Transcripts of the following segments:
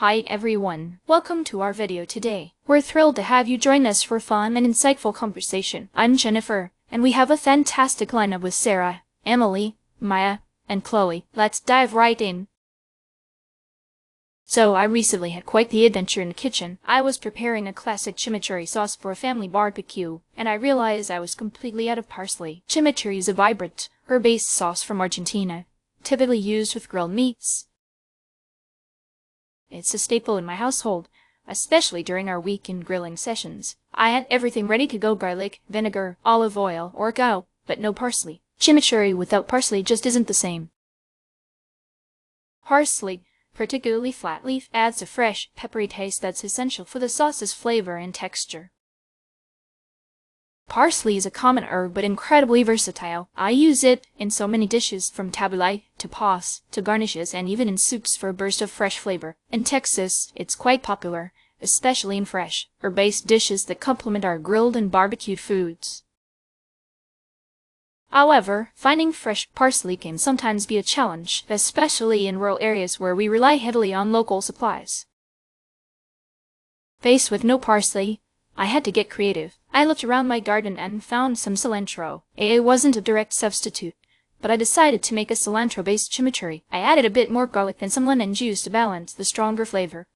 Hi everyone, welcome to our video today. We're thrilled to have you join us for fun and insightful conversation. I'm Jennifer, and we have a fantastic lineup with Sarah, Emily, Maya, and Chloe. Let's dive right in. So I recently had quite the adventure in the kitchen. I was preparing a classic chimichurri sauce for a family barbecue, and I realized I was completely out of parsley. Chimichurri is a vibrant, herb-based sauce from Argentina, typically used with grilled meats. It's a staple in my household, especially during our weekend grilling sessions. I had everything ready to go: garlic, vinegar, olive oil, oregano, but no parsley. Chimichurri without parsley just isn't the same. Parsley, particularly flat leaf, adds a fresh, peppery taste that's essential for the sauce's flavor and texture. Parsley is a common herb but incredibly versatile. I use it in so many dishes, from tabbouleh to pos to garnishes, and even in soups for a burst of fresh flavor. In Texas, it's quite popular, especially in fresh, herb-based dishes that complement our grilled and barbecued foods. However, finding fresh parsley can sometimes be a challenge, especially in rural areas where we rely heavily on local supplies. Faced with no parsley, I had to get creative. I looked around my garden and found some cilantro. It wasn't a direct substitute, but I decided to make a cilantro-based chimichurri. I added a bit more garlic and some lemon juice to balance the stronger flavor.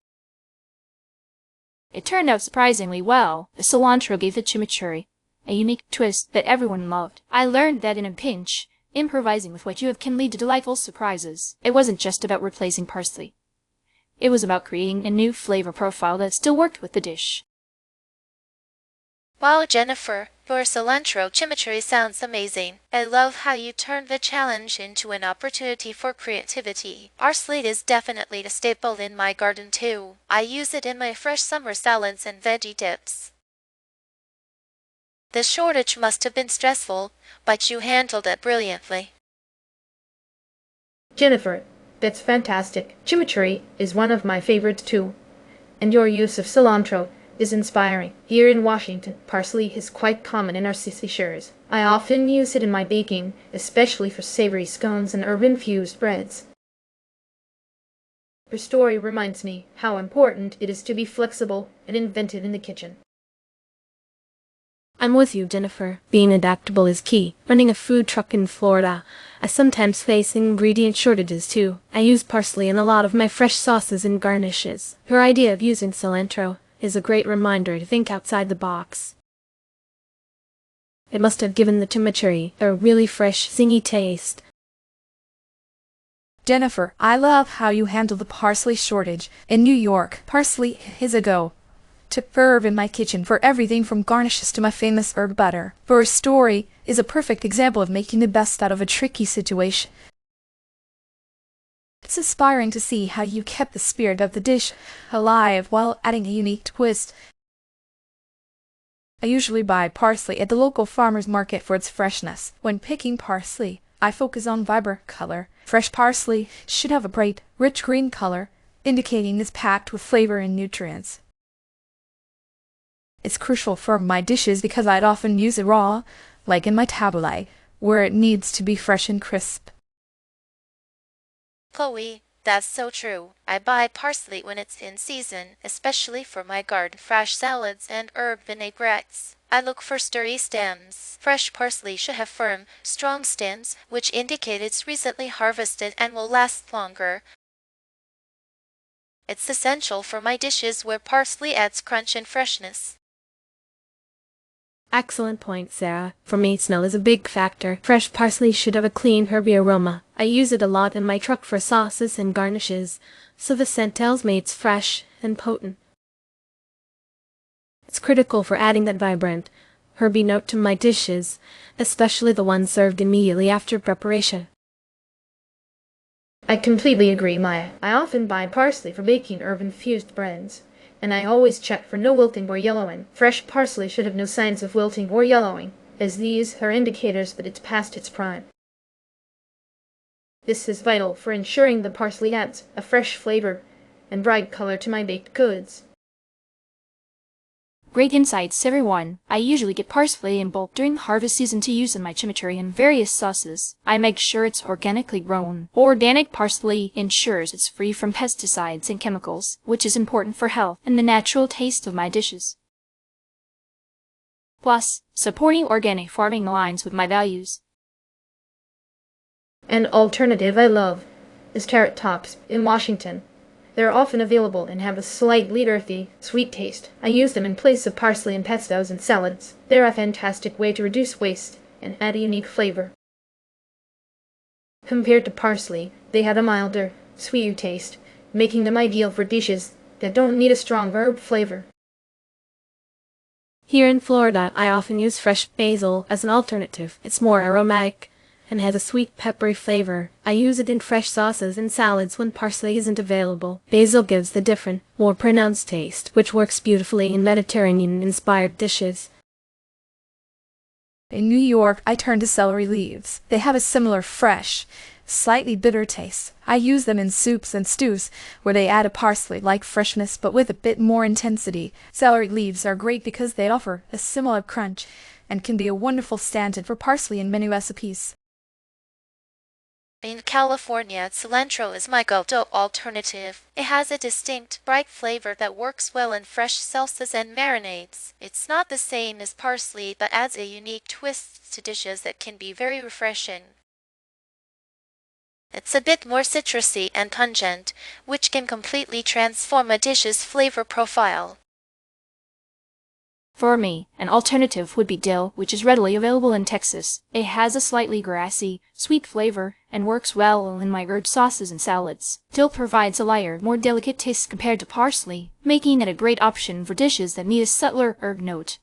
It turned out surprisingly well. The cilantro gave the chimichurri a unique twist that everyone loved. I learned that in a pinch, improvising with what you have can lead to delightful surprises. It wasn't just about replacing parsley. It was about creating a new flavor profile that still worked with the dish. Wow, Jennifer, your cilantro chimichurri sounds amazing. I love how you turned the challenge into an opportunity for creativity. Parsley is definitely a staple in my garden too. I use it in my fresh summer salads and veggie dips. The shortage must have been stressful, but you handled it brilliantly. Jennifer, that's fantastic. Chimichurri is one of my favorites too. And your use of cilantro is inspiring. Here in Washington, parsley is quite common in our dishes. I often use it in my baking, especially for savory scones and herb-infused breads. Your story reminds me how important it is to be flexible and inventive in the kitchen. I'm with you, Jennifer. Being adaptable is key. Running a food truck in Florida, I sometimes face ingredient shortages too. I use parsley in a lot of my fresh sauces and garnishes. Her idea of using cilantro is a great reminder to think outside the box. It must have given the chimichurri a really fresh, zingy taste. Jennifer, I love how you handle the parsley shortage. In New York, parsley is a go-to herb in my kitchen for everything from garnishes to my famous herb butter. Her story is a perfect example of making the best out of a tricky situation. It's inspiring to see how you kept the spirit of the dish alive while adding a unique twist. I usually buy parsley at the local farmer's market for its freshness. When picking parsley, I focus on vibrant color. Fresh parsley should have a bright, rich green color, indicating it's packed with flavor and nutrients. It's crucial for my dishes because I'd often use it raw, like in my tabbouleh, where it needs to be fresh and crisp. Chloe, that's so true. I buy parsley when it's in season, especially for my garden fresh salads and herb vinaigrettes. I look for sturdy stems. Fresh parsley should have firm, strong stems, which indicate it's recently harvested and will last longer. It's essential for my dishes where parsley adds crunch and freshness. Excellent point, Sarah. For me, smell is a big factor. Fresh parsley should have a clean, herby aroma. I use it a lot in my truck for sauces and garnishes, so the scent tells me it's fresh and potent. It's critical for adding that vibrant, herby note to my dishes, especially the ones served immediately after preparation. I completely agree, Maya. I often buy parsley for baking herb-infused breads, and I always check for no wilting or yellowing. Fresh parsley should have no signs of wilting or yellowing, as these are indicators that it's past its prime. This is vital for ensuring the parsley adds a fresh flavor and bright color to my baked goods. Great insights, everyone. I usually get parsley in bulk during harvest season to use in my chimichurri and various sauces. I make sure it's organically grown. Organic parsley ensures it's free from pesticides and chemicals, which is important for health and the natural taste of my dishes. Plus, supporting organic farming aligns with my values. An alternative I love is carrot tops in Washington. They're often available and have a slightly earthy, sweet taste. I use them in place of parsley in pestos and salads. They're a fantastic way to reduce waste and add a unique flavor. Compared to parsley, they have a milder, sweeter taste, making them ideal for dishes that don't need a strong herb flavor. Here in Florida, I often use fresh basil as an alternative. It's more aromatic and has a sweet, peppery flavor. I use it in fresh sauces and salads when parsley isn't available. Basil gives the different, more pronounced taste, which works beautifully in Mediterranean-inspired dishes. In New York, I turn to celery leaves. They have a similar fresh, slightly bitter taste. I use them in soups and stews, where they add a parsley-like freshness but with a bit more intensity. Celery leaves are great because they offer a similar crunch and can be a wonderful stand-in for parsley in many recipes. In California, cilantro is my go-to alternative. It has a distinct, bright flavor that works well in fresh salsas and marinades. It's not the same as parsley, but adds a unique twist to dishes that can be very refreshing. It's a bit more citrusy and pungent, which can completely transform a dish's flavor profile. For me, an alternative would be dill, which is readily available in Texas. It has a slightly grassy, sweet flavor and works well in my herb sauces and salads. Dill provides a lighter, more delicate taste compared to parsley, making it a great option for dishes that need a subtler herb note.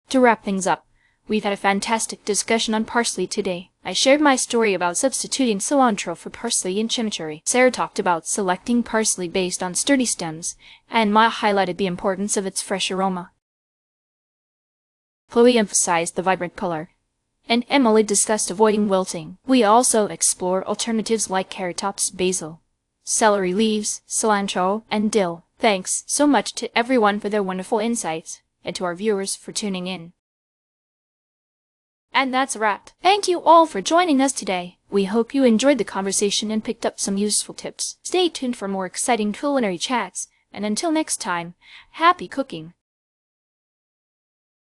To wrap things up, we've had a fantastic discussion on parsley today. I shared my story about substituting cilantro for parsley in chimichurri. Sarah talked about selecting parsley based on sturdy stems, and Maya highlighted the importance of its fresh aroma. Chloe emphasized the vibrant color, and Emily discussed avoiding wilting. We also explored alternatives like carrot tops, basil, celery leaves, cilantro, and dill. Thanks so much to everyone for their wonderful insights, and to our viewers for tuning in. And that's a wrap. Thank you all for joining us today. We hope you enjoyed the conversation and picked up some useful tips. Stay tuned for more exciting culinary chats, and until next time, happy cooking!